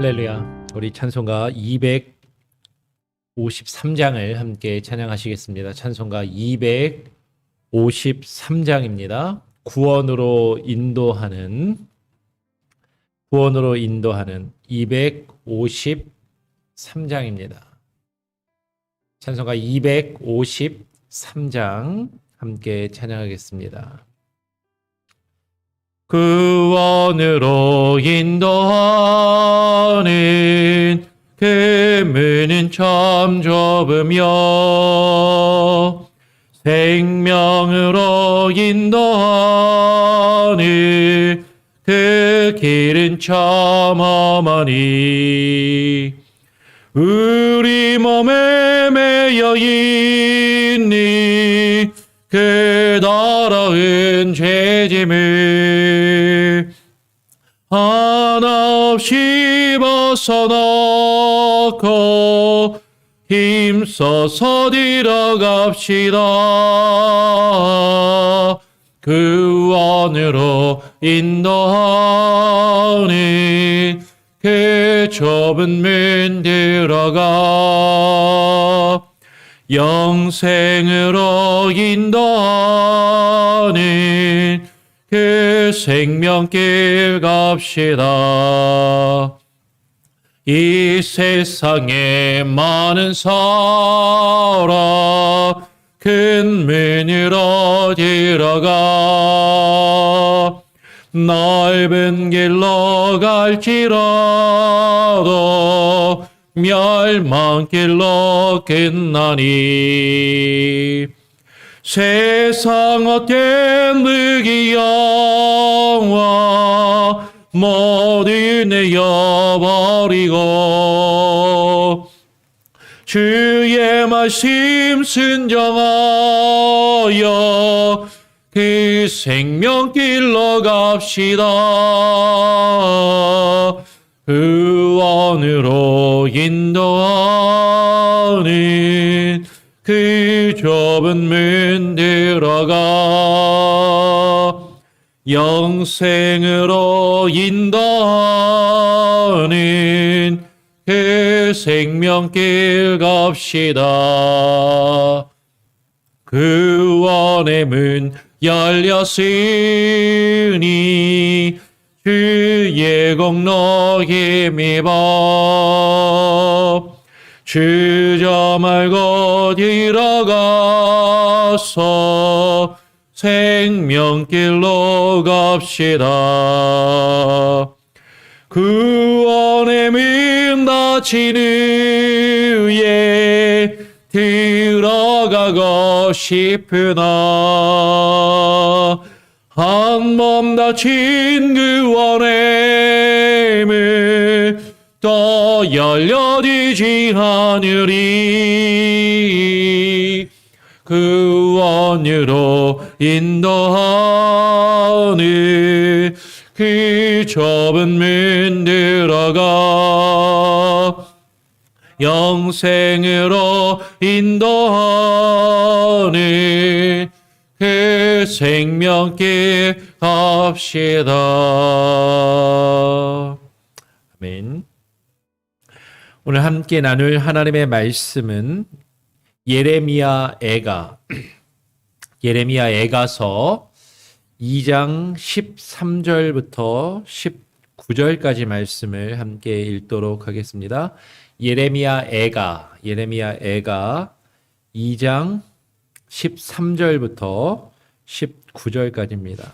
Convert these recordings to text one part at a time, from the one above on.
할렐루야. 우리 찬송가 253장을 함께 찬양하시겠습니다. 찬송가 253장입니다. 구원으로 인도하는 253장입니다. 찬송가 253장 함께 찬양하겠습니다. 구원으로 인도하는 그 문은 참 좁으며 생명으로 인도하는 그 길은 참 험하니 우리 몸에 매여 있는 그 더러운 죄짐을 하나 없이 벗어놓고 힘써서 들어갑시다. 구원으로 인도하는 그 좁은 문 들어가 영생으로 인도하는 그 생명길 갑시다. 이 세상에 많은 사람 큰 문으로 들어가 넓은 길로 갈지라도 멸망길로 끝나니 세상 헛된 무기영화 모두 내어버리고 주의 말씀 순종하여 그 생명길로 갑시다. 구원으로 인도하는 그 좁은 문 들어가 영생으로 인도하는 그 생명길 갑시다. 구원의 문 열렸으니 주의 공로 힘입어 주저 말고 들어가서 생명길로 갑시다. 구원의 문 닫힌 후에 들어가고 싶으나 한 번 닫힌 구원의 문 또 열려지지 않으리. 구원으로 인도하는 그 좁은 문 들어가 영생으로 인도하는 그 생명길 갑시다. 아멘. 오늘 함께 나눌 하나님의 말씀은 예레미야 애가서 2장 13절부터 19절까지 말씀을 함께 읽도록 하겠습니다. 예레미야 애가 2장 13절부터 19절까지입니다.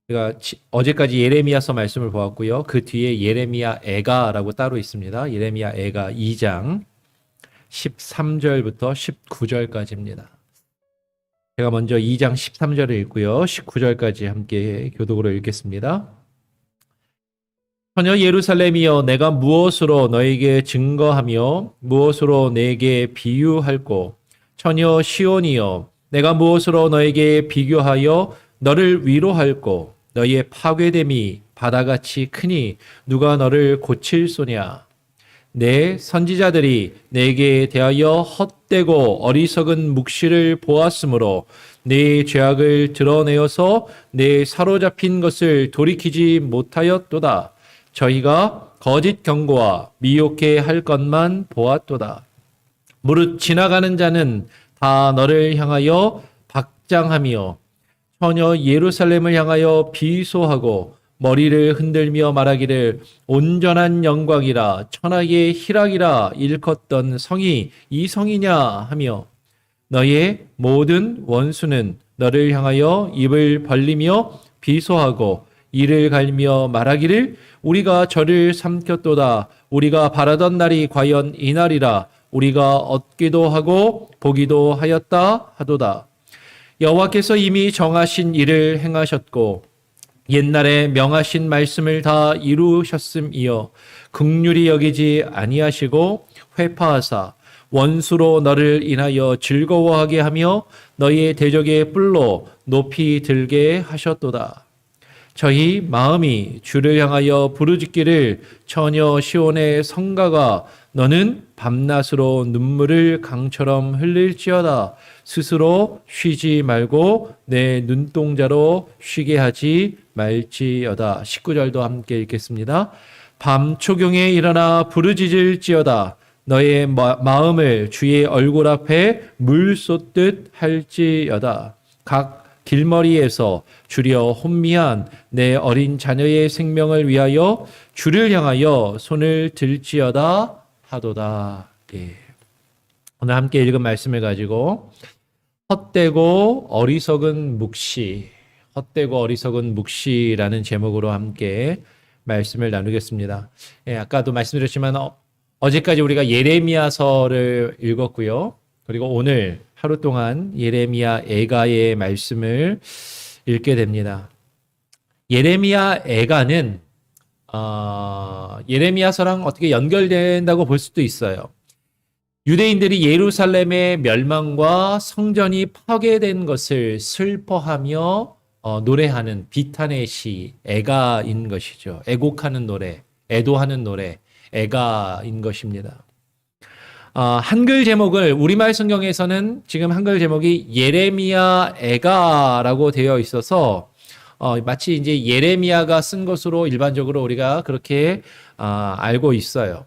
우리가 어제까지 예레미야서 말씀을 보았고요. 그 뒤에 예레미야 애가라고 따로 있습니다. 예레미야 애가 2장 13절부터 19절까지입니다. 제가 먼저 2장 13절을 읽고요. 19절까지 함께 교독으로 읽겠습니다. 처녀 예루살렘이여, 내가 무엇으로 너에게 증거하며 무엇으로 내게 비유할꼬? 처녀 시온이여, 내가 무엇으로 너에게 비교하여 너를 위로할꼬? 너희의 파괴됨이 바다같이 크니 누가 너를 고칠소냐? 내 선지자들이 내게 대하여 헛되고 어리석은 묵시를 보았으므로 내 죄악을 드러내어서 내 사로잡힌 것을 돌이키지 못하였도다. 저희가 거짓 경고와 미혹해 할 것만 보았도다. 무릇 지나가는 자는 다 너를 향하여 박장하며 처녀 예루살렘을 향하여 비소하고 머리를 흔들며 말하기를 온전한 영광이라 천하의 희락이라 일컫던 성이 이 성이냐 하며 너의 모든 원수는 너를 향하여 입을 벌리며 비소하고 이를 갈며 말하기를 우리가 저를 삼켰도다. 우리가 바라던 날이 과연 이 날이라. 우리가 얻기도 하고 보기도 하였다 하도다. 여호와께서 이미 정하신 일을 행하셨고 옛날에 명하신 말씀을 다 이루셨음이여 긍휼히 여기지 아니하시고 회파하사 원수로 너를 인하여 즐거워하게 하며 너희의 대적의 뿔로 높이 들게 하셨도다. 저희 마음이 주를 향하여 부르짖기를 처녀 시온의 성가가 너는 밤낮으로 눈물을 강처럼 흘릴지어다. 스스로 쉬지 말고 내 눈동자로 쉬게 하지 말지어다. 19절도 함께 읽겠습니다. 밤 초경에 일어나 부르짖을지어다. 너의 마음을 주의 얼굴 앞에 물 쏟듯 할지어다. 각 길머리에서 주려 혼미한 내 어린 자녀의 생명을 위하여 주를 향하여 손을 들지어다 하도다. 예. 오늘 함께 읽은 말씀을 가지고 헛되고 어리석은 묵시, 헛되고 어리석은 묵시라는 제목으로 함께 말씀을 나누겠습니다. 예, 아까도 말씀드렸지만 어제까지 우리가 예레미야서를 읽었고요. 그리고 오늘 하루 동안 예레미야 애가의 말씀을 읽게 됩니다. 예레미야 애가는 예레미야서랑 어떻게 연결된다고 볼 수도 있어요. 유대인들이 예루살렘의 멸망과 성전이 파괴된 것을 슬퍼하며 노래하는 비탄의 시, 애가인 것이죠. 애곡하는 노래, 애도하는 노래, 애가인 것입니다. 한글 제목을 우리말 성경에서는 지금 한글 제목이 예레미야 애가라고 되어 있어서 마치 이제 예레미야가 쓴 것으로 일반적으로 우리가 그렇게 알고 있어요.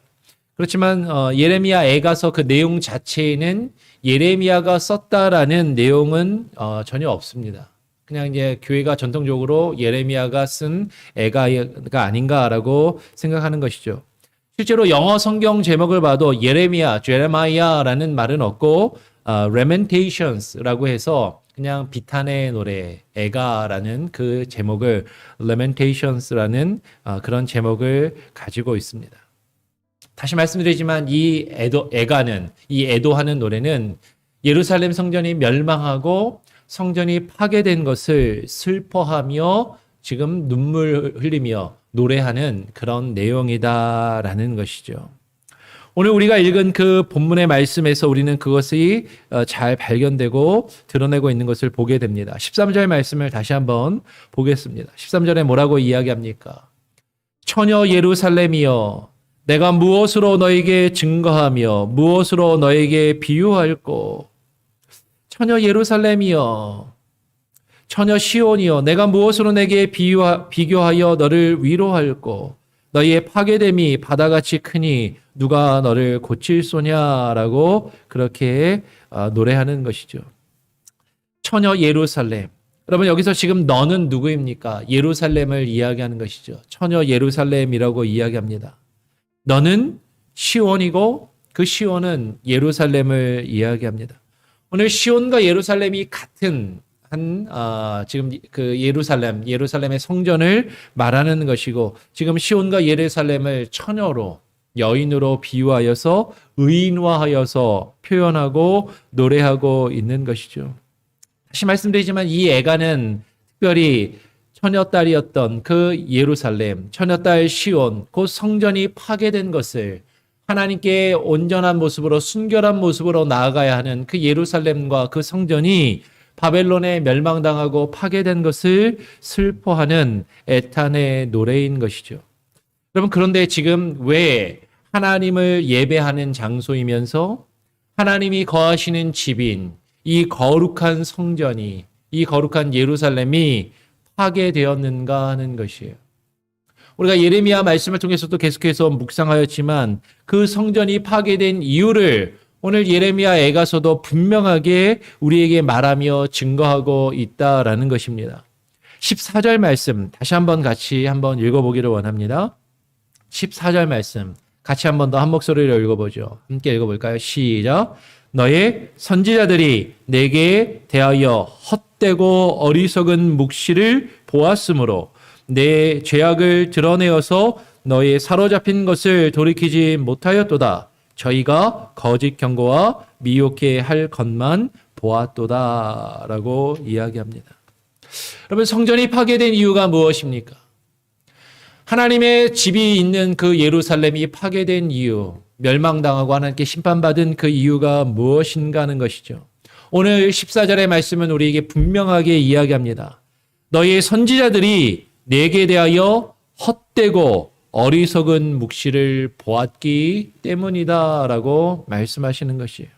그렇지만 예레미야 애가서 그 내용 자체에는 예레미야가 썼다라는 내용은 전혀 없습니다. 그냥 이제 교회가 전통적으로 예레미야가 쓴 애가가 아닌가라고 생각하는 것이죠. 실제로 영어 성경 제목을 봐도 예레미야, 제레마이아라는 말은 없고 Lamentations라고 해서 그냥 비탄의 노래, 애가라는 그 제목을 Lamentations라는 그런 제목을 가지고 있습니다. 다시 말씀드리지만 이 애가는, 이 애도하는 노래는 예루살렘 성전이 멸망하고 성전이 파괴된 것을 슬퍼하며 지금 눈물 흘리며 노래하는 그런 내용이다라는 것이죠. 오늘 우리가 읽은 그 본문의 말씀에서 우리는 그것이 잘 발견되고 드러내고 있는 것을 보게 됩니다. 13절 말씀을 다시 한번 보겠습니다. 13절에 뭐라고 이야기합니까? 처녀 예루살렘이여 내가 무엇으로 너에게 증거하며 무엇으로 너에게 비유할꼬? 처녀 예루살렘이여 처녀 시온이여 내가 무엇으로 내게 비교하여 너를 위로할꼬? 너희의 파괴됨이 바다같이 크니 누가 너를 고칠소냐라고 그렇게 노래하는 것이죠. 처녀 예루살렘. 여러분 여기서 지금 너는 누구입니까? 예루살렘을 이야기하는 것이죠. 처녀 예루살렘이라고 이야기합니다. 너는 시온이고 그 시온은 예루살렘을 이야기합니다. 오늘 시온과 예루살렘이 같은 지금 그 예루살렘의 성전을 말하는 것이고 지금 시온과 예루살렘을 처녀로 여인으로 비유하여서 의인화하여서 표현하고 노래하고 있는 것이죠. 다시 말씀드리지만 이 애가는 특별히 처녀딸이었던 그 예루살렘, 처녀딸 시온, 곧 성전이 파괴된 것을 하나님께 온전한 모습으로 순결한 모습으로 나아가야 하는 그 예루살렘과 그 성전이 바벨론에 멸망당하고 파괴된 것을 슬퍼하는 애탄의 노래인 것이죠. 여러분 그런데 지금 왜 하나님을 예배하는 장소이면서 하나님이 거하시는 집인 이 거룩한 성전이 이 거룩한 예루살렘이 파괴되었는가 하는 것이에요. 우리가 예레미야 말씀을 통해서도 계속해서 묵상하였지만 그 성전이 파괴된 이유를 오늘 예레미야 애가서도 분명하게 우리에게 말하며 증거하고 있다라는 것입니다. 14절 말씀 다시 한번 같이 한번 읽어보기를 원합니다. 14절 말씀 같이 한번 더 한 목소리로 읽어보죠. 함께 읽어볼까요? 시작. 너의 선지자들이 내게 대하여 헛되고 어리석은 묵시를 보았으므로 내 죄악을 드러내어서 너의 사로잡힌 것을 돌이키지 못하였도다. 저희가 거짓 경고와 미혹해 할 것만 보았도다 라고 이야기합니다. 여러분, 성전이 파괴된 이유가 무엇입니까? 하나님의 집이 있는 그 예루살렘이 파괴된 이유, 멸망당하고 하나님께 심판받은 그 이유가 무엇인가 하는 것이죠. 오늘 14절의 말씀은 우리에게 분명하게 이야기합니다. 너의 선지자들이 내게 대하여 헛되고 어리석은 묵시를 보았기 때문이다 라고 말씀하시는 것이에요.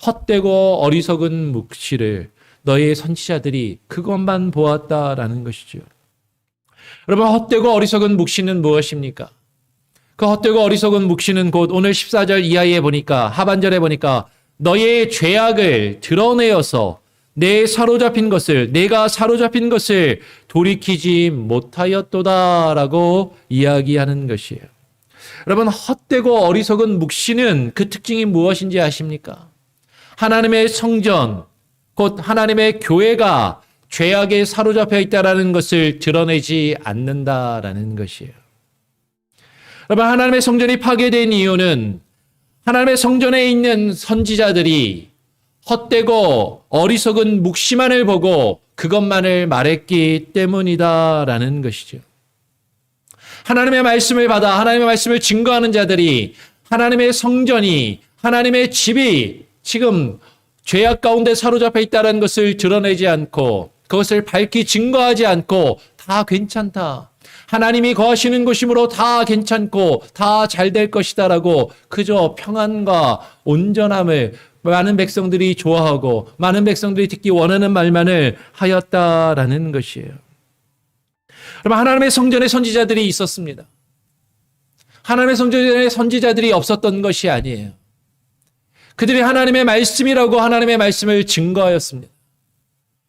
헛되고 어리석은 묵시를 너의 선지자들이 그것만 보았다라는 것이죠. 여러분, 헛되고 어리석은 묵시는 무엇입니까? 그 헛되고 어리석은 묵시는 곧 오늘 14절 이하에 보니까, 하반절에 보니까 너의 죄악을 드러내어서 내가 사로잡힌 것을 돌이키지 못하였도다라고 이야기하는 것이에요. 여러분, 헛되고 어리석은 묵시는 그 특징이 무엇인지 아십니까? 하나님의 성전, 곧 하나님의 교회가 죄악에 사로잡혀 있다라는 것을 드러내지 않는다라는 것이에요. 여러분, 하나님의 성전이 파괴된 이유는 하나님의 성전에 있는 선지자들이 헛되고 어리석은 묵시만을 보고 그것만을 말했기 때문이다라는 것이죠. 하나님의 말씀을 받아 하나님의 말씀을 증거하는 자들이 하나님의 성전이, 하나님의 집이 지금 죄악 가운데 사로잡혀 있다는 것을 드러내지 않고 그것을 밝히 증거하지 않고 다 괜찮다. 하나님이 거하시는 곳이므로 다 괜찮고 다 잘 될 것이다라고 그저 평안과 온전함을 많은 백성들이 좋아하고 많은 백성들이 듣기 원하는 말만을 하였다라는 것이에요. 여러분, 하나님의 성전에 선지자들이 있었습니다. 하나님의 성전에 선지자들이 없었던 것이 아니에요. 그들이 하나님의 말씀이라고 하나님의 말씀을 증거하였습니다.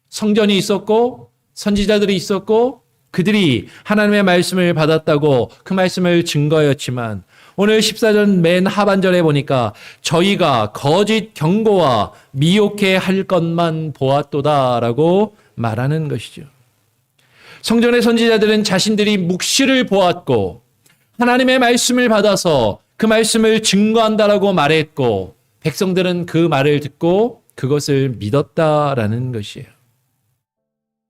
성전이 있었고 선지자들이 있었고 그들이 하나님의 말씀을 받았다고 그 말씀을 증거하였지만 오늘 14절 맨 하반절에 보니까 저희가 거짓 경고와 미혹해 할 것만 보았도다라고 말하는 것이죠. 성전의 선지자들은 자신들이 묵시를 보았고 하나님의 말씀을 받아서 그 말씀을 증거한다라고 말했고 백성들은 그 말을 듣고 그것을 믿었다라는 것이에요.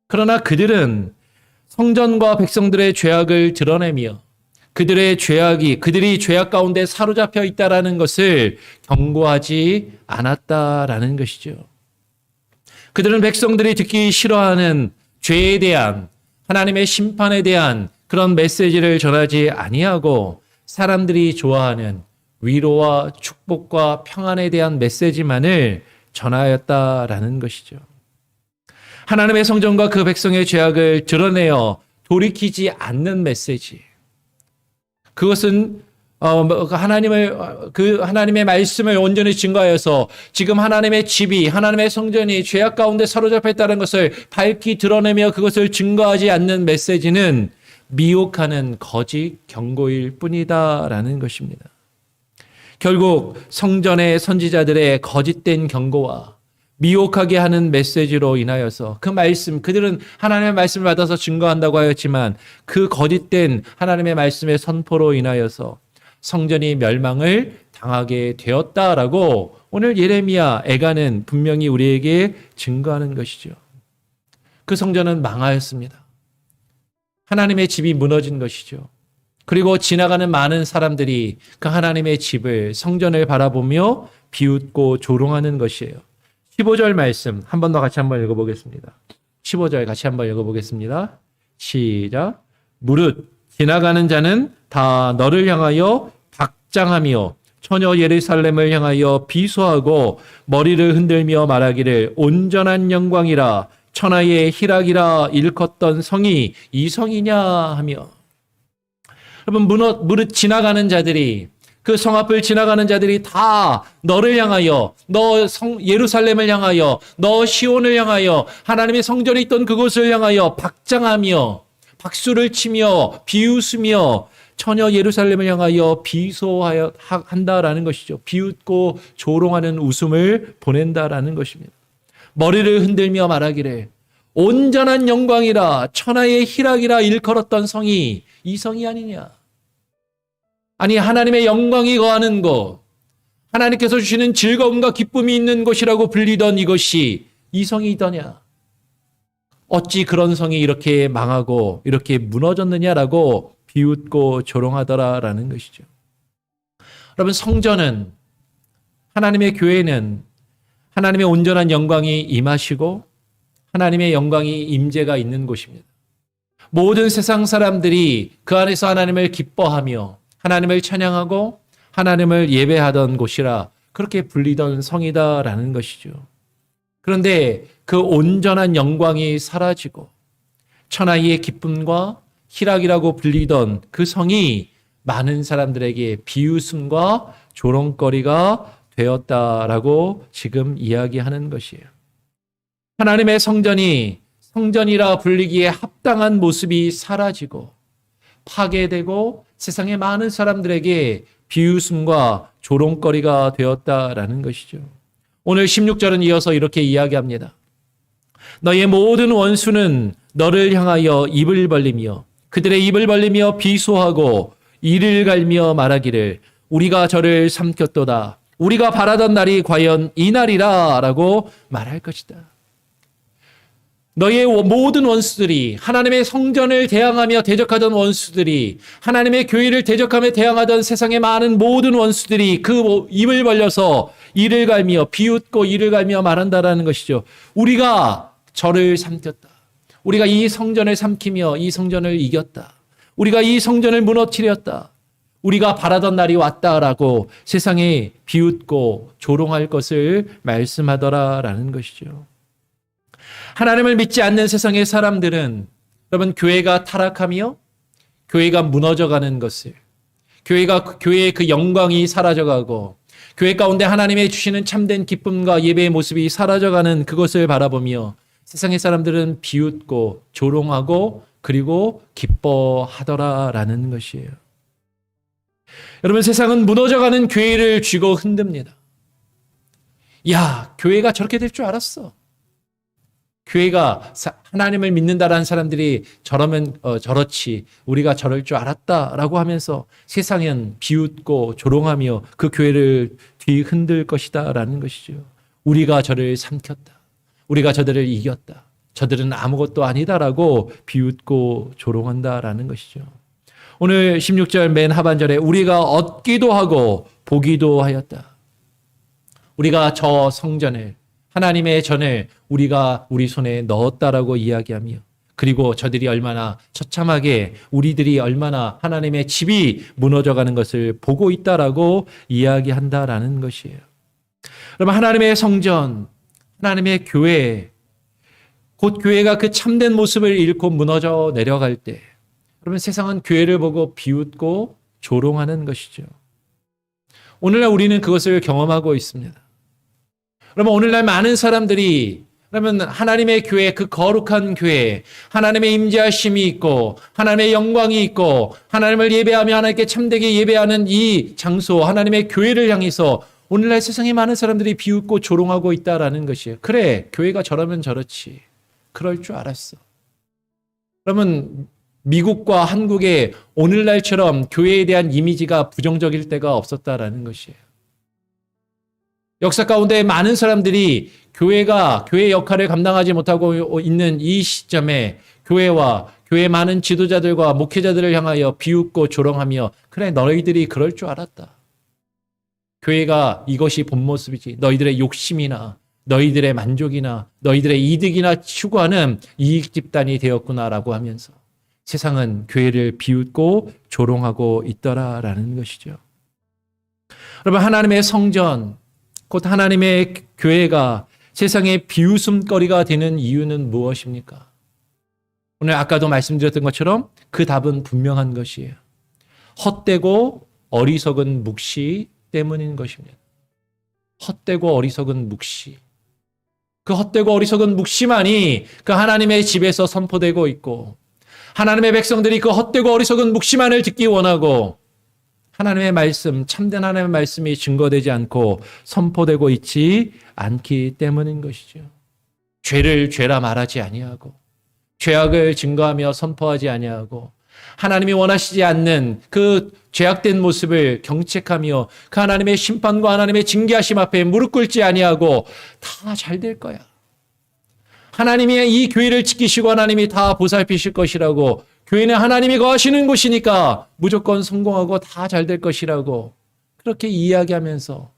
그러나 그들은 성전과 백성들의 죄악을 드러내며 그들이 죄악 가운데 사로잡혀 있다라는 것을 경고하지 않았다라는 것이죠. 그들은 백성들이 듣기 싫어하는 죄에 대한 하나님의 심판에 대한 그런 메시지를 전하지 아니하고 사람들이 좋아하는 위로와 축복과 평안에 대한 메시지만을 전하였다라는 것이죠. 하나님의 성전과 그 백성의 죄악을 드러내어 돌이키지 않는 메시지. 그것은 하나님의 말씀을 온전히 증거하여서 지금 하나님의 집이, 하나님의 성전이 죄악 가운데 사로잡혀 있다는 것을 밝히 드러내며 그것을 증거하지 않는 메시지는 미혹하는 거짓 경고일 뿐이다라는 것입니다. 결국 성전의 선지자들의 거짓된 경고와 미혹하게 하는 메시지로 인하여서 그 말씀, 그들은 하나님의 말씀을 받아서 증거한다고 하였지만 그 거짓된 하나님의 말씀의 선포로 인하여서 성전이 멸망을 당하게 되었다라고 오늘 예레미야 애가는 분명히 우리에게 증거하는 것이죠. 그 성전은 망하였습니다. 하나님의 집이 무너진 것이죠. 그리고 지나가는 많은 사람들이 그 하나님의 집을, 성전을 바라보며 비웃고 조롱하는 것이에요. 15절 말씀 한 번 더 같이 한번 읽어보겠습니다. 15절 같이 한번 읽어보겠습니다. 시작. 무릇 지나가는 자는 다 너를 향하여 박장하며 처녀 예루살렘을 향하여 비소하고 머리를 흔들며 말하기를 온전한 영광이라 천하의 희락이라 일컫던 성이 이 성이냐 하며. 여러분, 무릇 지나가는 자들이, 그 성 앞을 지나가는 자들이 다 너를 향하여, 너 예루살렘을 향하여, 너 시온을 향하여, 하나님의 성전이 있던 그곳을 향하여 박장하며 박수를 치며 비웃으며 처녀 예루살렘을 향하여 비소하여 한다라는 것이죠. 비웃고 조롱하는 웃음을 보낸다라는 것입니다. 머리를 흔들며 말하기를 온전한 영광이라 천하의 희락이라 일컬었던 성이 이 성이 아니냐. 아니, 하나님의 영광이 거하는 곳, 하나님께서 주시는 즐거움과 기쁨이 있는 곳이라고 불리던 이것이 이 성이더냐. 어찌 그런 성이 이렇게 망하고 이렇게 무너졌느냐라고 비웃고 조롱하더라라는 것이죠. 여러분, 성전은, 하나님의 교회는 하나님의 온전한 영광이 임하시고 하나님의 영광이 임재가 있는 곳입니다. 모든 세상 사람들이 그 안에서 하나님을 기뻐하며 하나님을 찬양하고 하나님을 예배하던 곳이라 그렇게 불리던 성이다라는 것이죠. 그런데 그 온전한 영광이 사라지고 천하의 기쁨과 희락이라고 불리던 그 성이 많은 사람들에게 비웃음과 조롱거리가 되었다라고 지금 이야기하는 것이에요. 하나님의 성전이 성전이라 불리기에 합당한 모습이 사라지고 파괴되고 세상의 많은 사람들에게 비웃음과 조롱거리가 되었다라는 것이죠. 오늘 16절은 이어서 이렇게 이야기합니다. 너의 모든 원수는 너를 향하여 입을 벌리며 그들의 입을 벌리며 비소하고 이를 갈며 말하기를 우리가 저를 삼켰도다. 우리가 바라던 날이 과연 이 날이라 라고 말할 것이다. 너의 모든 원수들이, 하나님의 성전을 대항하며 대적하던 원수들이, 하나님의 교회를 대적하며 대항하던 세상의 많은 모든 원수들이 그 입을 벌려서 이를 갈며 비웃고 이를 갈며 말한다라는 것이죠. 우리가 저를 삼켰다. 우리가 이 성전을 삼키며 이 성전을 이겼다. 우리가 이 성전을 무너뜨렸다. 우리가 바라던 날이 왔다라고 세상에 비웃고 조롱할 것을 말씀하더라라는 것이죠. 하나님을 믿지 않는 세상의 사람들은, 여러분, 교회가 타락하며 교회가 무너져가는 것을, 교회의 그 영광이 사라져가고 교회 가운데 하나님의 주시는 참된 기쁨과 예배의 모습이 사라져가는 그것을 바라보며 세상의 사람들은 비웃고 조롱하고 그리고 기뻐하더라라는 것이에요. 여러분, 세상은 무너져가는 교회를 쥐고 흔듭니다. 야, 교회가 저렇게 될 줄 알았어. 교회가 하나님을 믿는다라는 사람들이 저러면 저렇지, 우리가 저럴 줄 알았다라고 하면서 세상은 비웃고 조롱하며 그 교회를 뒤흔들 것이다라는 것이죠. 우리가 저를 삼켰다. 우리가 저들을 이겼다. 저들은 아무것도 아니다라고 비웃고 조롱한다라는 것이죠. 오늘 16절 맨 하반절에 우리가 얻기도 하고 보기도 하였다. 우리가 저 성전을, 하나님의 전을 우리가 우리 손에 넣었다라고 이야기하며, 그리고 저들이 얼마나 처참하게, 우리들이 얼마나 하나님의 집이 무너져가는 것을 보고 있다라고 이야기한다라는 것이에요. 여러분, 하나님의 성전, 하나님의 교회, 곧 교회가 그 참된 모습을 잃고 무너져 내려갈 때, 여러분, 세상은 교회를 보고 비웃고 조롱하는 것이죠. 오늘날 우리는 그것을 경험하고 있습니다. 여러분, 오늘날 많은 사람들이, 그러면 하나님의 교회, 그 거룩한 교회, 하나님의 임재하심이 있고 하나님의 영광이 있고 하나님을 예배하며 하나님께 참되게 예배하는 이 장소, 하나님의 교회를 향해서 오늘날 세상에 많은 사람들이 비웃고 조롱하고 있다라는 것이에요. 그래, 교회가 저러면 저렇지. 그럴 줄 알았어. 그러면 미국과 한국의 오늘날처럼 교회에 대한 이미지가 부정적일 때가 없었다라는 것이에요. 역사 가운데 많은 사람들이 교회의 역할을 감당하지 못하고 있는 이 시점에 교회와 교회 많은 지도자들과 목회자들을 향하여 비웃고 조롱하며, 그래, 너희들이 그럴 줄 알았다. 교회가 이것이 본 모습이지. 너희들의 욕심이나 너희들의 만족이나 너희들의 이득이나 추구하는 이익 집단이 되었구나라고 하면서 세상은 교회를 비웃고 조롱하고 있더라라는 것이죠. 여러분, 하나님의 성전, 곧 하나님의 교회가 세상의 비웃음거리가 되는 이유는 무엇입니까? 오늘 아까도 말씀드렸던 것처럼 그 답은 분명한 것이에요. 헛되고 어리석은 묵시 때문인 것입니다. 헛되고 어리석은 묵시. 그 헛되고 어리석은 묵시만이 그 하나님의 집에서 선포되고 있고, 하나님의 백성들이 그 헛되고 어리석은 묵시만을 듣기 원하고, 하나님의 말씀, 참된 하나님의 말씀이 증거되지 않고 선포되고 있지 않기 때문인 것이죠. 죄를 죄라 말하지 아니하고, 죄악을 증거하며 선포하지 아니하고, 하나님이 원하시지 않는 그 죄악된 모습을 경책하며 그 하나님의 심판과 하나님의 징계하심 앞에 무릎 꿇지 아니하고 다 잘 될 거야. 하나님이 이 교회를 지키시고 하나님이 다 보살피실 것이라고, 교회는 하나님이 거하시는 곳이니까 무조건 성공하고 다 잘 될 것이라고 그렇게 이야기하면서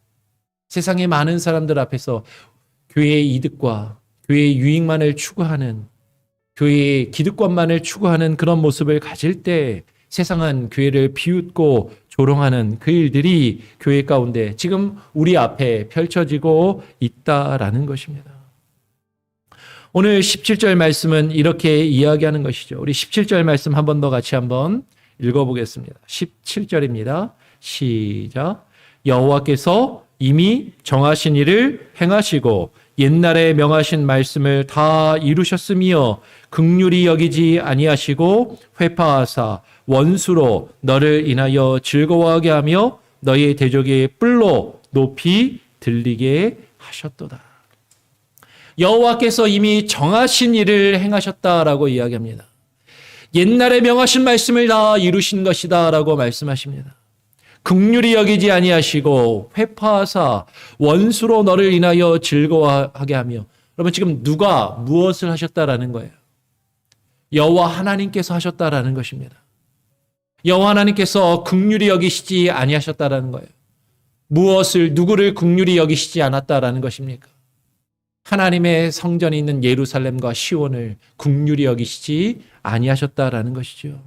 세상의 많은 사람들 앞에서 교회의 이득과 교회의 유익만을 추구하는, 교회의 기득권만을 추구하는 그런 모습을 가질 때 세상은 교회를 비웃고 조롱하는 그 일들이 교회 가운데 지금 우리 앞에 펼쳐지고 있다라는 것입니다. 오늘 17절 말씀은 이렇게 이야기하는 것이죠. 우리 17절 말씀 한 번 더 같이 한번 읽어보겠습니다. 17절입니다. 시작. 여호와께서 이미 정하신 일을 행하시고 옛날에 명하신 말씀을 다 이루셨으며 긍휼히 여기지 아니하시고 회파하사 원수로 너를 인하여 즐거워하게 하며 너의 대적의 뿔로 높이 들리게 하셨도다. 여호와께서 이미 정하신 일을 행하셨다라고 이야기합니다. 옛날에 명하신 말씀을 다 이루신 것이다라고 말씀하십니다. 긍휼히 여기지 아니하시고 회파하사 원수로 너를 인하여 즐거워하게 하며, 여러분 지금 누가 무엇을 하셨다라는 거예요? 여호와 하나님께서 하셨다라는 것입니다. 여호와 하나님께서 긍휼히 여기시지 아니하셨다라는 거예요. 무엇을, 누구를 긍휼히 여기시지 않았다라는 것입니까? 하나님의 성전이 있는 예루살렘과 시온을 긍휼히 여기시지 아니하셨다라는 것이죠.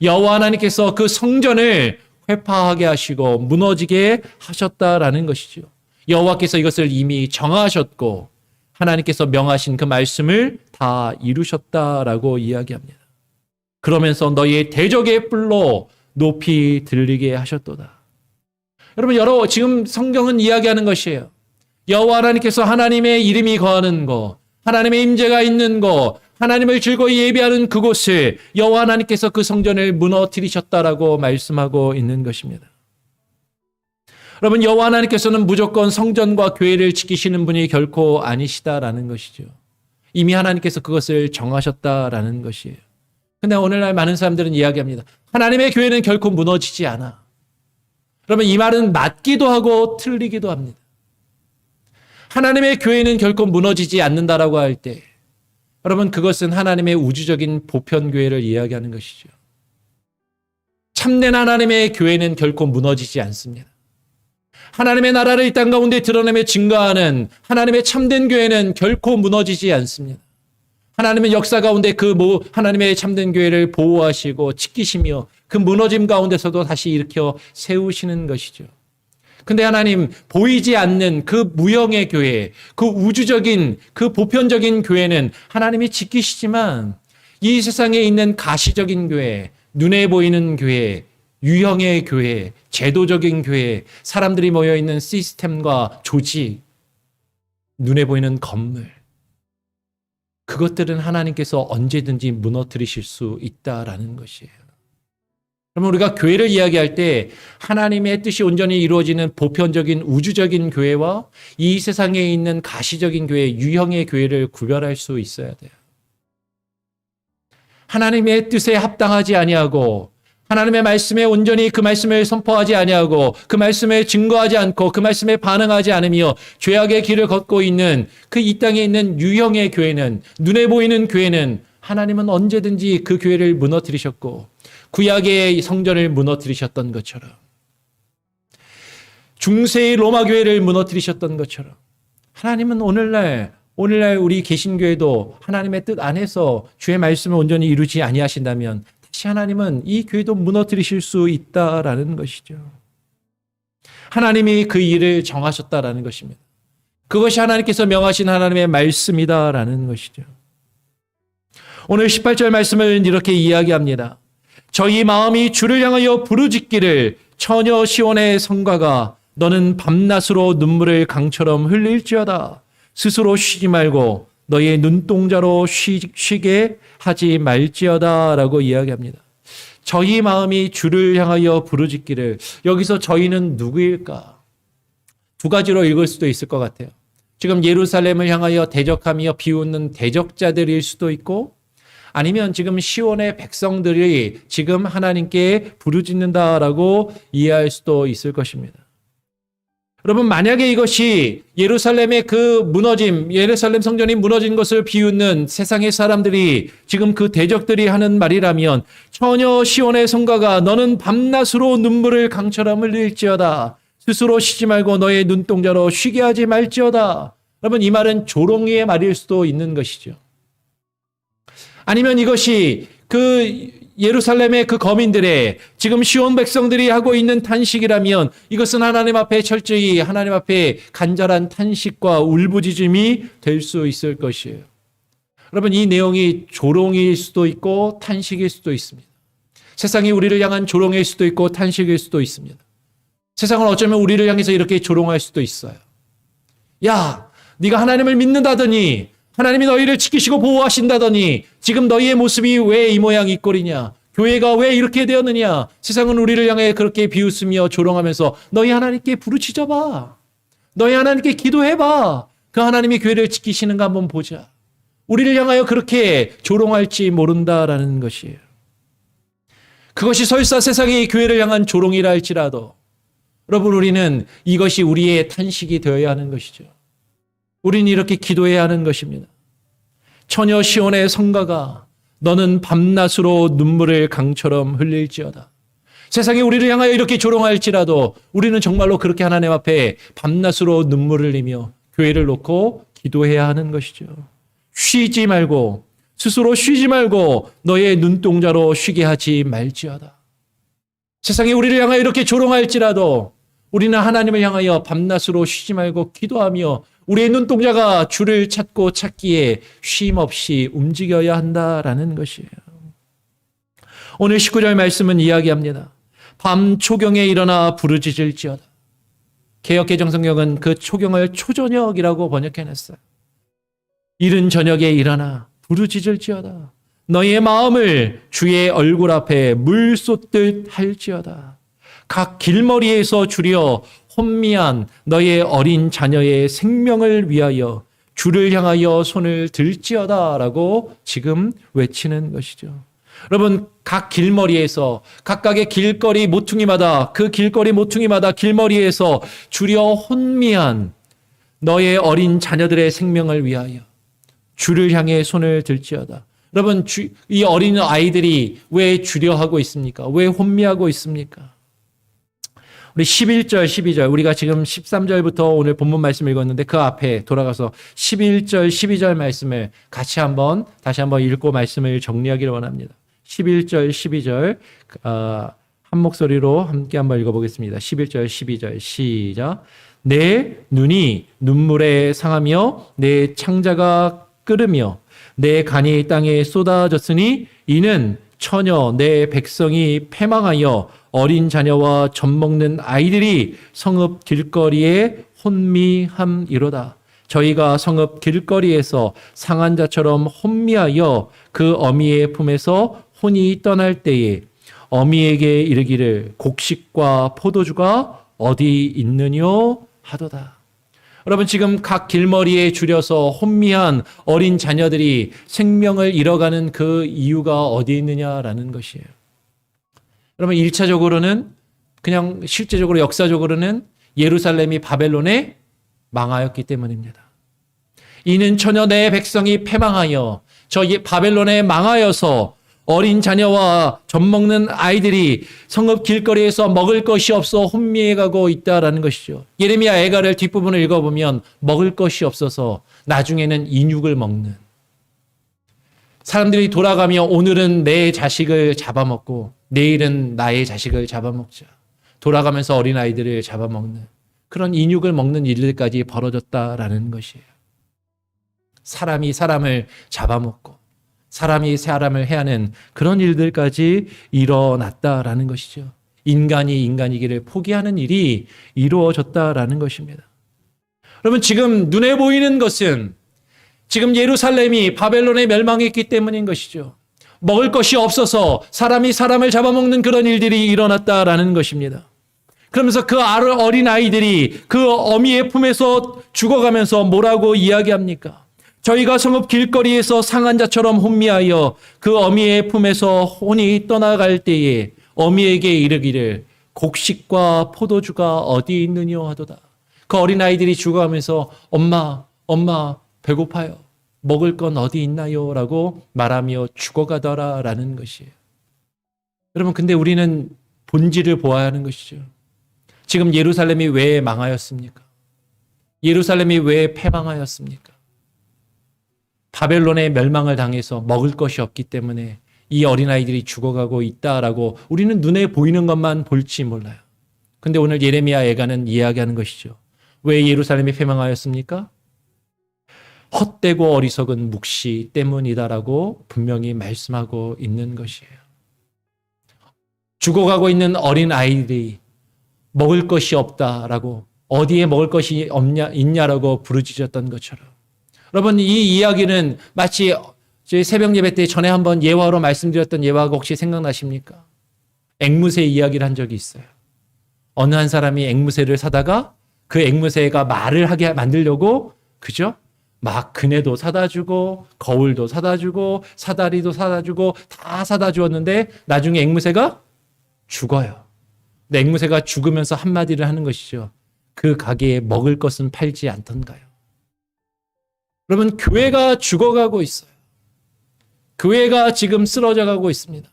여호와 하나님께서 그 성전을 회파하게 하시고 무너지게 하셨다라는 것이죠. 여호와께서 이것을 이미 정하셨고 하나님께서 명하신 그 말씀을 다 이루셨다라고 이야기합니다. 그러면서 너희의 대적의 뿔로 높이 들리게 하셨도다. 여러분, 지금 성경은 이야기하는 것이에요. 여호와 하나님께서 하나님의 이름이 거하는 것, 하나님의 임재가 있는 것, 하나님을 즐거이 예배하는 그곳을 여호와 하나님께서 그 성전을 무너뜨리셨다라고 말씀하고 있는 것입니다. 여러분, 여호와 하나님께서는 무조건 성전과 교회를 지키시는 분이 결코 아니시다라는 것이죠. 이미 하나님께서 그것을 정하셨다라는 것이에요. 근데 오늘날 많은 사람들은 이야기합니다. 하나님의 교회는 결코 무너지지 않아. 그러면 이 말은 맞기도 하고 틀리기도 합니다. 하나님의 교회는 결코 무너지지 않는다라고 할 때, 여러분 그것은 하나님의 우주적인 보편교회를 이야기하는 것이죠. 참된 하나님의 교회는 결코 무너지지 않습니다. 하나님의 나라를 이 땅 가운데 드러내며 증거하는 하나님의 참된 교회는 결코 무너지지 않습니다. 하나님은 역사 가운데 하나님의 참된 교회를 보호하시고 지키시며 그 무너짐 가운데서도 다시 일으켜 세우시는 것이죠. 근데 하나님 보이지 않는 그 무형의 교회, 그 우주적인 그 보편적인 교회는 하나님이 지키시지만 이 세상에 있는 가시적인 교회, 눈에 보이는 교회, 유형의 교회, 제도적인 교회, 사람들이 모여있는 시스템과 조직, 눈에 보이는 건물, 그것들은 하나님께서 언제든지 무너뜨리실 수 있다라는 것이에요. 그러면 우리가 교회를 이야기할 때 하나님의 뜻이 온전히 이루어지는 보편적인 우주적인 교회와 이 세상에 있는 가시적인 교회, 유형의 교회를 구별할 수 있어야 돼요. 하나님의 뜻에 합당하지 아니하고 하나님의 말씀에 온전히 그 말씀을 선포하지 아니하고 그 말씀에 증거하지 않고 그 말씀에 반응하지 않으며 죄악의 길을 걷고 있는 그 이 땅에 있는 유형의 교회는, 눈에 보이는 교회는 하나님은 언제든지 그 교회를 무너뜨리셨고 구약의 성전을 무너뜨리셨던 것처럼, 중세의 로마 교회를 무너뜨리셨던 것처럼, 하나님은 오늘날 우리 개신교회도 하나님의 뜻 안에서 주의 말씀을 온전히 이루지 아니하신다면 다시 하나님은 이 교회도 무너뜨리실 수 있다라는 것이죠. 하나님이 그 일을 정하셨다라는 것입니다. 그것이 하나님께서 명하신 하나님의 말씀이다라는 것이죠. 오늘 18절 말씀을 이렇게 이야기합니다. 저희 마음이 주를 향하여 부르짖기를 처녀 시온의 성가가 너는 밤낮으로 눈물을 강처럼 흘릴지어다. 스스로 쉬지 말고 너의 눈동자로 쉬게 하지 말지어다 라고 이야기합니다. 저희 마음이 주를 향하여 부르짖기를, 여기서 저희는 누구일까? 두 가지로 읽을 수도 있을 것 같아요. 지금 예루살렘을 향하여 대적하며 비웃는 대적자들일 수도 있고, 아니면 지금 시온의 백성들이 지금 하나님께 부르짖는다라고 이해할 수도 있을 것입니다. 여러분, 만약에 이것이 예루살렘의 그 무너짐, 예루살렘 성전이 무너진 것을 비웃는 세상의 사람들이 지금 그 대적들이 하는 말이라면, 처녀 시온의 성가가 너는 밤낮으로 눈물을 강처럼 흘릴지어다. 스스로 쉬지 말고 너의 눈동자로 쉬게 하지 말지어다. 여러분, 이 말은 조롱의 말일 수도 있는 것이죠. 아니면 이것이 그 예루살렘의 그 거민들의 지금 시온 백성들이 하고 있는 탄식이라면, 이것은 하나님 앞에 철저히 하나님 앞에 간절한 탄식과 울부짖음이 될 수 있을 것이에요. 여러분, 이 내용이 조롱일 수도 있고 탄식일 수도 있습니다. 세상이 우리를 향한 조롱일 수도 있고 탄식일 수도 있습니다. 세상은 어쩌면 우리를 향해서 이렇게 조롱할 수도 있어요. 야, 네가 하나님을 믿는다더니, 하나님이 너희를 지키시고 보호하신다더니 지금 너희의 모습이 왜 이 모양 이 꼴이냐? 교회가 왜 이렇게 되었느냐? 세상은 우리를 향해 그렇게 비웃으며 조롱하면서 너희 하나님께 부르짖어봐. 너희 하나님께 기도해봐. 그 하나님이 교회를 지키시는가 한번 보자. 우리를 향하여 그렇게 조롱할지 모른다라는 것이에요. 그것이 설사 세상의 교회를 향한 조롱이라 할지라도, 여러분, 우리는 이것이 우리의 탄식이 되어야 하는 것이죠. 우리는 이렇게 기도해야 하는 것입니다. 처녀 시온의 성가가 너는 밤낮으로 눈물을 강처럼 흘릴지어다. 세상이 우리를 향하여 이렇게 조롱할지라도 우리는 정말로 그렇게 하나님 앞에 밤낮으로 눈물을 흘리며 교회를 놓고 기도해야 하는 것이죠. 쉬지 말고, 스스로 쉬지 말고 너의 눈동자로 쉬게 하지 말지어다. 세상이 우리를 향하여 이렇게 조롱할지라도 우리는 하나님을 향하여 밤낮으로 쉬지 말고 기도하며 우리의 눈동자가 주를 찾고 찾기에 쉼 없이 움직여야 한다라는 것이에요. 오늘 19절 말씀은 이야기합니다. 밤 초경에 일어나 부르짖을지어다. 개역개정성경은 그 초경을 초저녁이라고 번역해냈어요. 이른 저녁에 일어나 부르짖을지어다. 너희의 마음을 주의 얼굴 앞에 물 쏟듯 할지어다. 각 길머리에서 주려 혼미한 너의 어린 자녀의 생명을 위하여 주를 향하여 손을 들지어다 라고 지금 외치는 것이죠. 여러분, 각 길머리에서, 각각의 길거리 모퉁이마다, 그 길거리 모퉁이마다 길머리에서 주려 혼미한 너의 어린 자녀들의 생명을 위하여 주를 향해 손을 들지어다. 여러분, 이 어린 아이들이 왜 주려 하고 있습니까? 왜 혼미하고 있습니까? 우리 11절, 12절, 우리가 지금 13절부터 오늘 본문 말씀 읽었는데 그 앞에 돌아가서 11절, 12절 말씀을 같이 다시 한번 읽고 말씀을 정리하기를 원합니다. 11절, 12절 한 목소리로 함께 한번 읽어보겠습니다. 11절, 12절 시작. 내 눈이 눈물에 상하며 내 창자가 끓으며 내 간이 땅에 쏟아졌으니 이는 처녀 내 백성이 패망하여 어린 자녀와 젖 먹는 아이들이 성읍 길거리에 혼미함이로다. 저희가 성읍 길거리에서 상한 자처럼 혼미하여 그 어미의 품에서 혼이 떠날 때에 어미에게 이르기를 곡식과 포도주가 어디 있느뇨 하도다. 여러분, 지금 각 길머리에 줄여서 혼미한 어린 자녀들이 생명을 잃어가는 그 이유가 어디 있느냐라는 것이에요. 여러분, 1차적으로는 그냥 실제적으로 역사적으로는 예루살렘이 바벨론에 망하였기 때문입니다. 이는 처녀 내 백성이 패망하여 저 바벨론에 망하여서 어린 자녀와 젖 먹는 아이들이 성읍 길거리에서 먹을 것이 없어 혼미해가고 있다라는 것이죠. 예레미야 애가를 뒷부분을 읽어보면 먹을 것이 없어서 나중에는 인육을 먹는, 사람들이 돌아가며 오늘은 내 자식을 잡아먹고 내일은 나의 자식을 잡아먹자, 돌아가면서 어린아이들을 잡아먹는 그런 인육을 먹는 일들까지 벌어졌다라는 것이에요. 사람이 사람을 잡아먹고 사람이 사람을 해하는 그런 일들까지 일어났다라는 것이죠. 인간이 인간이기를 포기하는 일이 이루어졌다라는 것입니다. 여러분, 지금 눈에 보이는 것은 지금 예루살렘이 바벨론에 멸망했기 때문인 것이죠. 먹을 것이 없어서 사람이 사람을 잡아먹는 그런 일들이 일어났다라는 것입니다. 그러면서 그 어린 아이들이 그 어미의 품에서 죽어가면서 뭐라고 이야기합니까? 저희가 성읍 길거리에서 상한 자처럼 혼미하여 그 어미의 품에서 혼이 떠나갈 때에 어미에게 이르기를 곡식과 포도주가 어디 있느뇨 하도다. 그 어린아이들이 죽어가면서 엄마 배고파요. 먹을 건 어디 있나요? 라고 말하며 죽어가더라라는 것이에요. 여러분, 근데 우리는 본질을 보아야 하는 것이죠. 지금 예루살렘이 왜 망하였습니까? 예루살렘이 왜 패망하였습니까? 바벨론의 멸망을 당해서 먹을 것이 없기 때문에 이 어린아이들이 죽어가고 있다라고 우리는 눈에 보이는 것만 볼지 몰라요. 근데 오늘 예레미야 애가는 이야기하는 것이죠. 왜 예루살렘이 패망하였습니까? 헛되고 어리석은 묵시 때문이다라고 분명히 말씀하고 있는 것이에요. 죽어가고 있는 어린아이들이 먹을 것이 없다라고, 어디에 먹을 것이 있냐라고 부르짖었던 것처럼, 여러분, 이 이야기는 마치 저희 새벽 예배 때 전에 한번 예화로 말씀드렸던 예화가 혹시 생각나십니까? 앵무새 이야기를 한 적이 있어요. 어느 한 사람이 앵무새를 사다가 그 앵무새가 말을 하게 만들려고, 그죠? 막 그네도 사다 주고 거울도 사다 주고 사다리도 사다 주고 다 사다 주었는데 나중에 앵무새가 죽어요. 근데 앵무새가 죽으면서 한마디를 하는 것이죠. 그 가게에 먹을 것은 팔지 않던가요? 여러분, 교회가 죽어가고 있어요. 교회가 지금 쓰러져 가고 있습니다.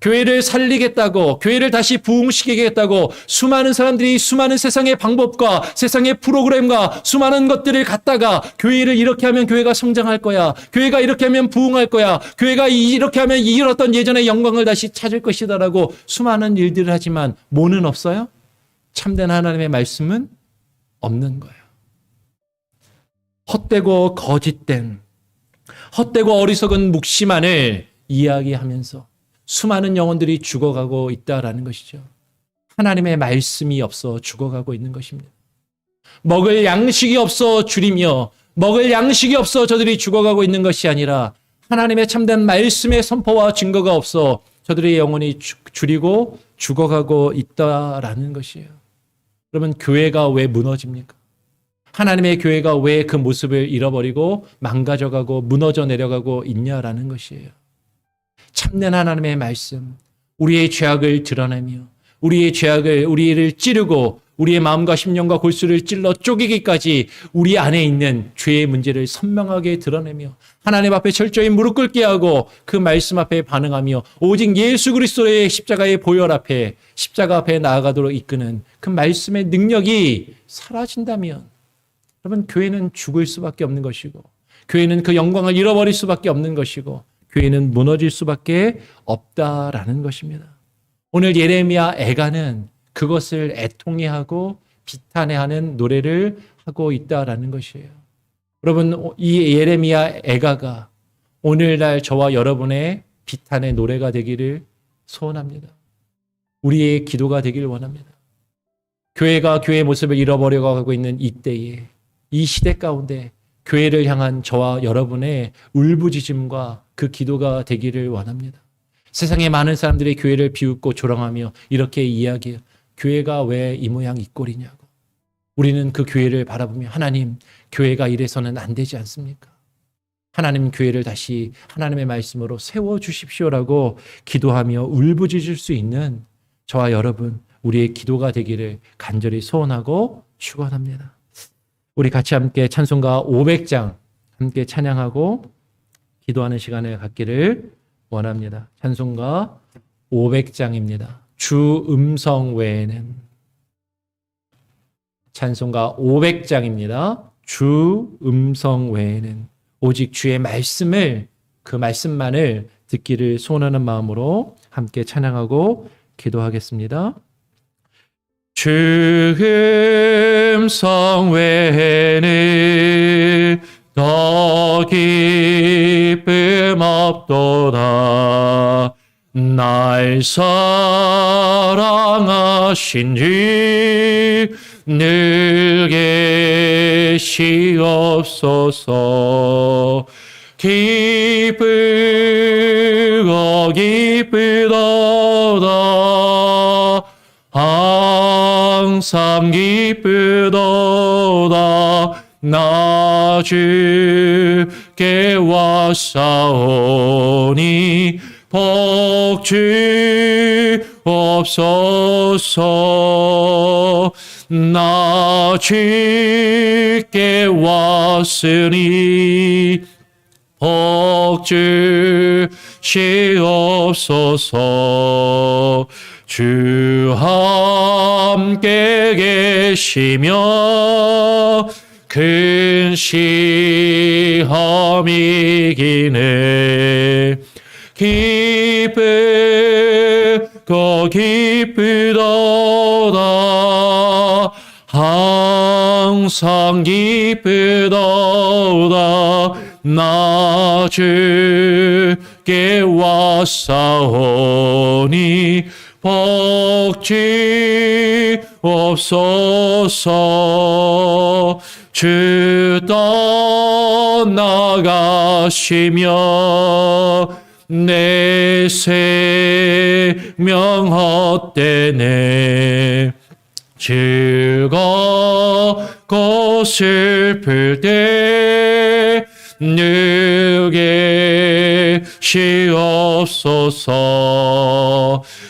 교회를 살리겠다고, 교회를 다시 부흥시키겠다고 수많은 사람들이 수많은 세상의 방법과 세상의 프로그램과 수많은 것들을 갖다가 교회를 이렇게 하면 교회가 성장할 거야. 교회가 이렇게 하면 부흥할 거야. 교회가 이렇게 하면 잃었던 예전의 영광을 다시 찾을 것이다라고 수많은 일들을 하지만 뭐는 없어요? 참된 하나님의 말씀은 없는 거예요. 헛되고 거짓된, 헛되고 어리석은 묵시만을 이야기하면서 수많은 영혼들이 죽어가고 있다라는 것이죠. 하나님의 말씀이 없어 죽어가고 있는 것입니다. 먹을 양식이 없어 줄이며 먹을 양식이 없어 저들이 죽어가고 있는 것이 아니라 하나님의 참된 말씀의 선포와 증거가 없어 저들의 영혼이 줄이고 죽어가고 있다라는 것이에요. 그러면 교회가 왜 무너집니까? 하나님의 교회가 왜 그 모습을 잃어버리고 망가져가고 무너져 내려가고 있냐라는 것이에요. 참된 하나님의 말씀, 우리의 죄악을 드러내며 우리를 찌르고 우리의 마음과 심령과 골수를 찔러 쪼개기까지 우리 안에 있는 죄의 문제를 선명하게 드러내며 하나님 앞에 철저히 무릎 꿇게 하고 그 말씀 앞에 반응하며 오직 예수 그리스도의 십자가의 보혈 앞에, 십자가 앞에 나아가도록 이끄는 그 말씀의 능력이 사라진다면 여러분, 교회는 죽을 수밖에 없는 것이고 교회는 그 영광을 잃어버릴 수밖에 없는 것이고 교회는 무너질 수밖에 없다라는 것입니다. 오늘 예레미야 애가는 그것을 애통해하고 비탄해하는 노래를 하고 있다라는 것이에요. 여러분, 이 예레미야 애가가 오늘날 저와 여러분의 비탄의 노래가 되기를 소원합니다. 우리의 기도가 되기를 원합니다. 교회가 교회의 모습을 잃어버려가고 있는 이때에, 이 시대 가운데 교회를 향한 저와 여러분의 울부짖음과 그 기도가 되기를 원합니다. 세상에 많은 사람들이 교회를 비웃고 조롱하며 이렇게 이야기해요. 교회가 왜 이 모양 이 꼴이냐고. 우리는 그 교회를 바라보며 하나님, 교회가 이래서는 안 되지 않습니까? 하나님, 교회를 다시 하나님의 말씀으로 세워주십시오라고 기도하며 울부짖을 수 있는 저와 여러분, 우리의 기도가 되기를 간절히 소원하고 축원합니다. 우리 같이 함께 찬송가 500장 함께 찬양하고 기도하는 시간을 갖기를 원합니다. 찬송가 500장입니다. 주 음성 외에는. 찬송가 500장입니다. 주 음성 외에는. 오직 주의 말씀을, 그 말씀만을 듣기를 소원하는 마음으로 함께 찬양하고 기도하겠습니다. 주 음성 외에는 더 기쁨 없도다. 날 사랑하신 지 늘 계시옵소서. 기쁘도다 항상 기쁘도다 나 주께 왔사오니 복 주옵소서. 나 주께 왔으니 복 주시옵소서. 주 함께 계시며 큰 시험이기네. 기쁘고 기쁘도다 항상 기쁘도다 나 주께 왔사오니 복 주옵소서. 주 떠나가시며 내 생명 헛되네. 즐겁고 슬플 때 늘 계시옵소서.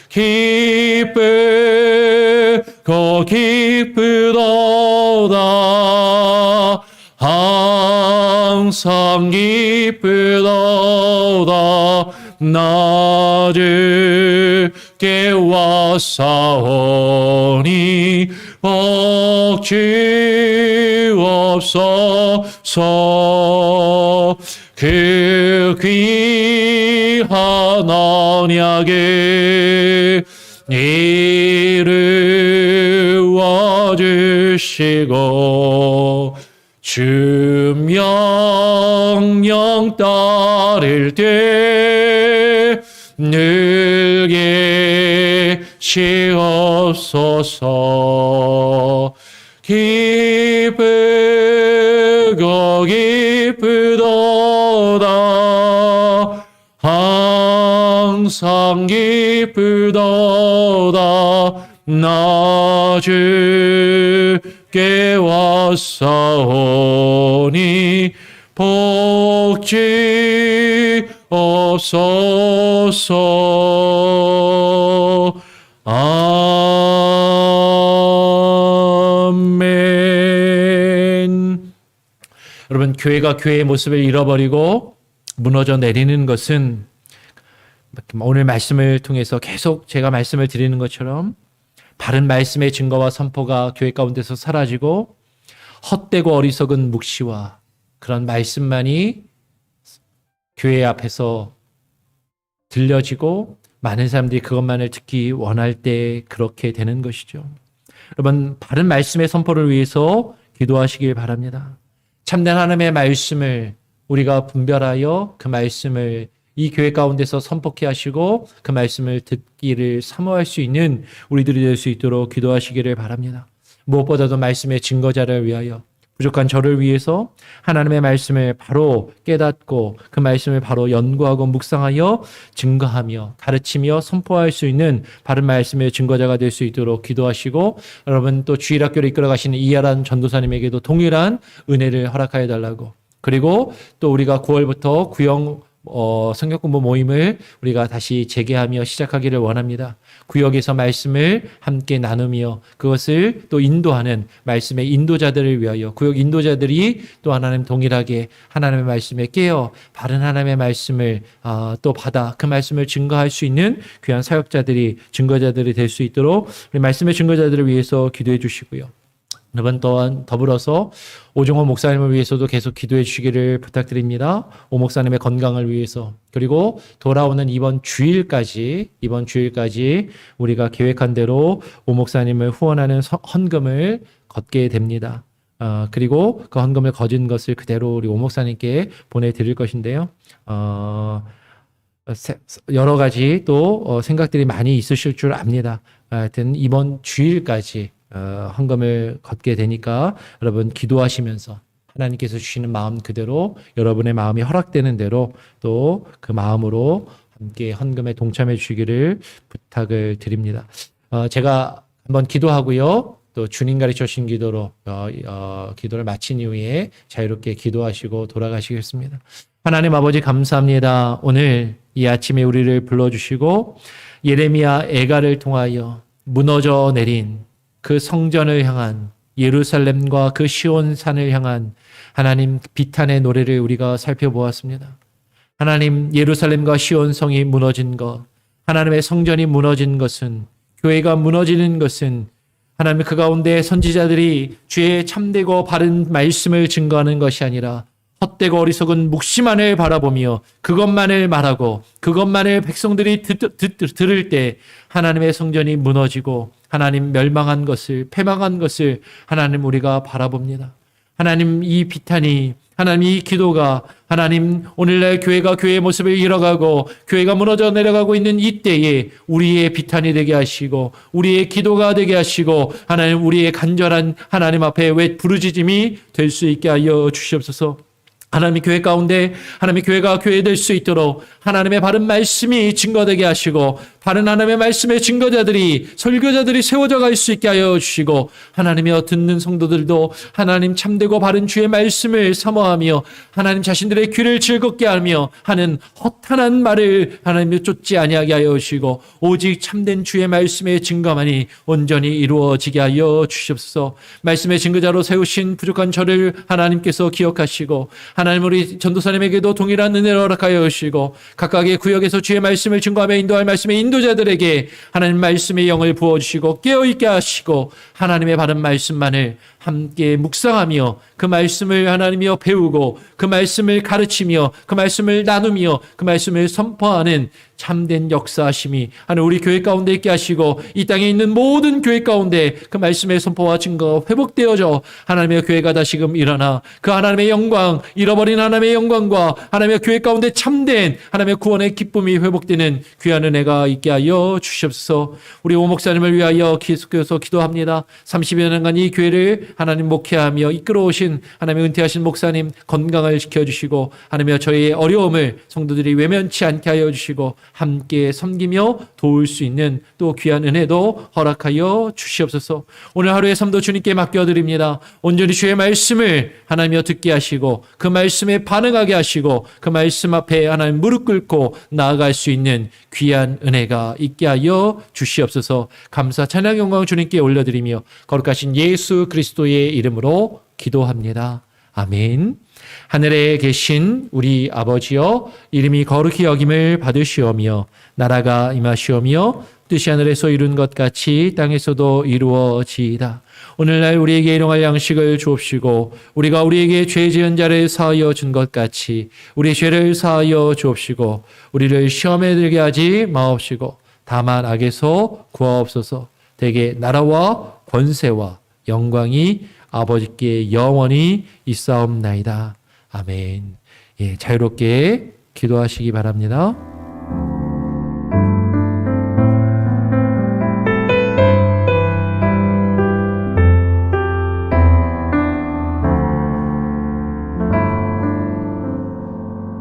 기쁘고 기쁘도다 항상 기쁘도다 나 주께 왔사오니 복 주옵소서. 그 귀한 언약을 이루어 주시고 주 명령 따를 때 늘 계시옵소서. 기쁘고 기쁘도다 항상 기쁘도다 나 주께 왔사오니 복 주옵소서. 아멘. 여러분, 교회가 교회의 모습을 잃어버리고 무너져 내리는 것은 오늘 말씀을 통해서 계속 제가 말씀을 드리는 것처럼 바른 말씀의 증거와 선포가 교회 가운데서 사라지고 헛되고 어리석은 묵시와 그런 말씀만이 교회 앞에서 들려지고 많은 사람들이 그것만을 듣기 원할 때 그렇게 되는 것이죠. 여러분, 바른 말씀의 선포를 위해서 기도하시길 바랍니다. 참된 하나님의 말씀을 우리가 분별하여 그 말씀을 이 교회 가운데서 선포케 하시고 그 말씀을 듣기를 사모할 수 있는 우리들이 될 수 있도록 기도하시기를 바랍니다. 무엇보다도 말씀의 증거자를 위하여 부족한 저를 위해서 하나님의 말씀을 바로 깨닫고 그 말씀을 바로 연구하고 묵상하여 증거하며 가르치며 선포할 수 있는 바른 말씀의 증거자가 될 수 있도록 기도하시고 여러분 또 주일학교를 이끌어가시는 이하란 전도사님에게도 동일한 은혜를 허락하여 달라고 그리고 또 우리가 9월부터 구역 성경 공부 모임을 우리가 다시 재개하며 시작하기를 원합니다. 구역에서 말씀을 함께 나누며 그것을 또 인도하는 말씀의 인도자들을 위하여 구역 인도자들이 또 하나님 동일하게 하나님의 말씀에 깨어 바른 하나님의 말씀을 또 받아 그 말씀을 증거할 수 있는 귀한 사역자들이 증거자들이 될 수 있도록 우리 말씀의 증거자들을 위해서 기도해 주시고요. 여러분 또한 더불어서 오종호 목사님을 위해서도 계속 기도해 주시기를 부탁드립니다. 오 목사님의 건강을 위해서 그리고 돌아오는 이번 주일까지 우리가 계획한 대로 오 목사님을 후원하는 헌금을 걷게 됩니다. 그리고 그 헌금을 거진 것을 그대로 우리 오 목사님께 보내드릴 것인데요. 여러 가지 또 생각들이 많이 있으실 줄 압니다. 하여튼 이번 주일까지 헌금을 걷게 되니까 여러분 기도하시면서 하나님께서 주시는 마음 그대로 여러분의 마음이 허락되는 대로 또 그 마음으로 함께 헌금에 동참해 주시기를 부탁을 드립니다. 제가 한번 기도하고요. 또 주님 가르쳐 주신 기도로 기도를 마친 이후에 자유롭게 기도하시고 돌아가시겠습니다. 하나님 아버지 감사합니다. 오늘 이 아침에 우리를 불러주시고 예레미야 애가를 통하여 무너져 내린 그 성전을 향한 예루살렘과 그 시온산을 향한 하나님 비탄의 노래를 우리가 살펴보았습니다. 하나님 예루살렘과 시온성이 무너진 것, 하나님의 성전이 무너진 것은, 교회가 무너지는 것은 하나님 그 가운데 선지자들이 주의 참되고 바른 말씀을 증거하는 것이 아니라 헛되고 어리석은 묵시만을 바라보며 그것만을 말하고 그것만을 백성들이 들을 때 하나님의 성전이 무너지고 하나님 멸망한 것을, 패망한 것을 하나님 우리가 바라봅니다. 하나님 이 비탄이, 하나님 이 기도가 하나님 오늘날 교회가 교회의 모습을 잃어가고 교회가 무너져 내려가고 있는 이때에 우리의 비탄이 되게 하시고 우리의 기도가 되게 하시고 하나님 우리의 간절한 하나님 앞에 왜 부르짖음이 될 수 있게 하여 주시옵소서. 하나님의 교회 가운데 하나님의 교회가 교회될 수 있도록 하나님의 바른 말씀이 증거되게 하시고 바른 하나님의 말씀의 증거자들이 설교자들이 세워져 갈 수 있게 하여 주시고 하나님의 듣는 성도들도 하나님 참되고 바른 주의 말씀을 사모하며 하나님 자신들의 귀를 즐겁게 하며 하는 허탄한 말을 하나님이 쫓지 아니하게 하여 주시고 오직 참된 주의 말씀의 증거만이 온전히 이루어지게 하여 주시옵소서. 말씀의 증거자로 세우신 부족한 저를 하나님께서 기억하시고 하나님 우리 전도사님에게도 동일한 은혜를 허락하여 주시고 각각의 구역에서 주의 말씀을 증거하며 인도할 말씀의 인도자들에게 하나님 말씀의 영을 부어주시고 깨어있게 하시고 하나님의 바른 말씀만을 함께 묵상하며 그 말씀을 하나님이여 배우고 그 말씀을 가르치며 그 말씀을 나누며 그 말씀을 선포하는 참된 역사하심이 하나님 우리 교회 가운데 있게 하시고 이 땅에 있는 모든 교회 가운데 그 말씀의 선포와 증거가 회복되어져 하나님의 교회가 다시금 일어나 그 하나님의 영광, 잃어버린 하나님의 영광과 하나님의 교회 가운데 참된 하나님의 구원의 기쁨이 회복되는 귀한 은혜가 있게 하여 주시옵소서. 우리 오 목사님을 위하여 계속해서 기도합니다. 30여 년간 이 교회를 하나님 목회하며 이끌어오신 하나님의 은퇴하신 목사님 건강을 지켜주시고 하나님의 저희의 어려움을 성도들이 외면치 않게 하여 주시고 함께 섬기며 도울 수 있는 또 귀한 은혜도 허락하여 주시옵소서. 오늘 하루의 삶도 주님께 맡겨드립니다. 온전히 주의 말씀을 하나님이여 듣게 하시고 그 말씀에 반응하게 하시고 그 말씀 앞에 하나님 무릎 꿇고 나아갈 수 있는 귀한 은혜가 있게 하여 주시옵소서. 감사 찬양 영광 주님께 올려드리며 거룩하신 예수 그리스도의 이름으로 기도합니다. 아멘. 하늘에 계신 우리 아버지여 이름이 거룩히 여김을 받으시오며 나라가 임하시오며 뜻이 하늘에서 이룬 것 같이 땅에서도 이루어지이다. 오늘날 우리에게 일용할 양식을 주옵시고 우리가 우리에게 죄 지은 자를 사하여 준 것 같이 우리 죄를 사하여 주옵시고 우리를 시험에 들게 하지 마옵시고 다만 악에서 구하옵소서. 대개 나라와 권세와 영광이 아버지께 영원히 있사옵나이다. 아멘. 예, 자유롭게 기도하시기 바랍니다.